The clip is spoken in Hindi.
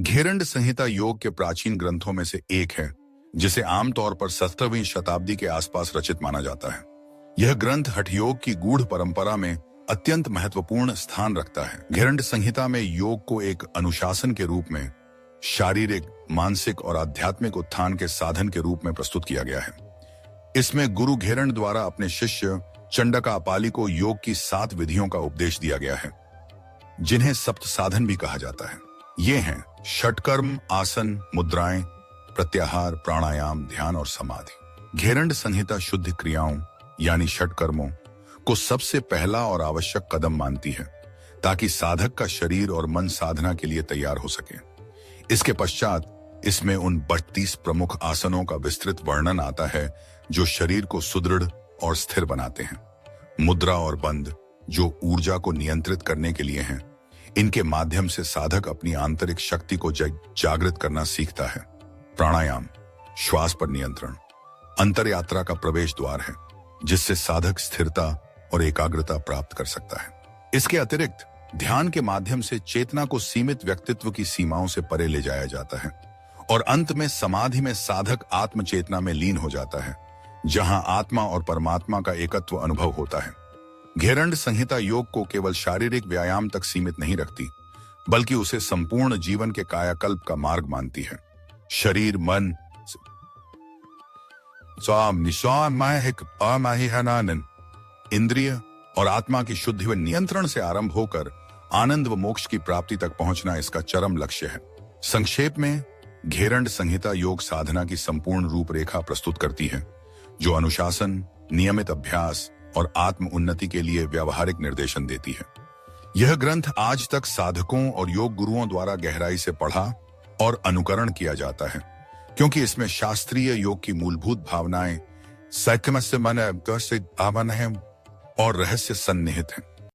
घेरंड संहिता योग के प्राचीन ग्रंथों में से एक है, जिसे आमतौर पर 17वीं शताब्दी के आसपास रचित माना जाता है। यह ग्रंथ हठ योग की गूढ़ परंपरा में अत्यंत महत्वपूर्ण स्थान रखता है। घेरंड संहिता में योग को एक अनुशासन के रूप में, शारीरिक, मानसिक और आध्यात्मिक उत्थान के साधन के रूप में प्रस्तुत किया गया है। इसमें गुरु घेरंड द्वारा अपने शिष्य चंडकापाली को योग की 7 विधियों का उपदेश दिया गया है, जिन्हें सप्त साधन भी कहा जाता है। ये हैं षटकर्म, आसन, मुद्राएं, प्रत्याहार, प्राणायाम, ध्यान और समाधि। घेरंड संहिता शुद्ध क्रियाओं यानी षटकर्मों को सबसे पहला और आवश्यक कदम मानती है, ताकि साधक का शरीर और मन साधना के लिए तैयार हो सके। इसके पश्चात इसमें उन 32 प्रमुख आसनों का विस्तृत वर्णन आता है, जो शरीर को सुदृढ़ और स्थिर बनाते हैं। मुद्रा और बंद, जो ऊर्जा को नियंत्रित करने के लिए हैं, इनके माध्यम से साधक अपनी आंतरिक शक्ति को जागृत करना सीखता है। प्राणायाम, श्वास पर नियंत्रण, अंतर यात्रा का प्रवेश द्वार है, जिससे साधक स्थिरता और एकाग्रता प्राप्त कर सकता है। इसके अतिरिक्त ध्यान के माध्यम से चेतना को सीमित व्यक्तित्व की सीमाओं से परे ले जाया जाता है और अंत में समाधि में साधक आत्म चेतना में लीन हो जाता है, जहां आत्मा और परमात्मा का एकत्व अनुभव होता है। घेरंड संहिता योग को केवल शारीरिक व्यायाम तक सीमित नहीं रखती, बल्कि उसे संपूर्ण जीवन के कायाकल्प का मार्ग मानती है। शरीर, मन, इंद्रिय और आत्मा की शुद्धि व नियंत्रण से आरंभ होकर आनंद व मोक्ष की प्राप्ति तक पहुंचना इसका चरम लक्ष्य है। संक्षेप में, घेरंड संहिता योग साधना की संपूर्ण रूपरेखा प्रस्तुत करती है, जो अनुशासन, नियमित अभ्यास और आत्म उन्नति के लिए व्यावहारिक निर्देशन देती है। यह ग्रंथ आज तक साधकों और योग गुरुओं द्वारा गहराई से पढ़ा और अनुकरण किया जाता है, क्योंकि इसमें शास्त्रीय योग की मूलभूत भावनाएं और रहस्य सन्निहित हैं।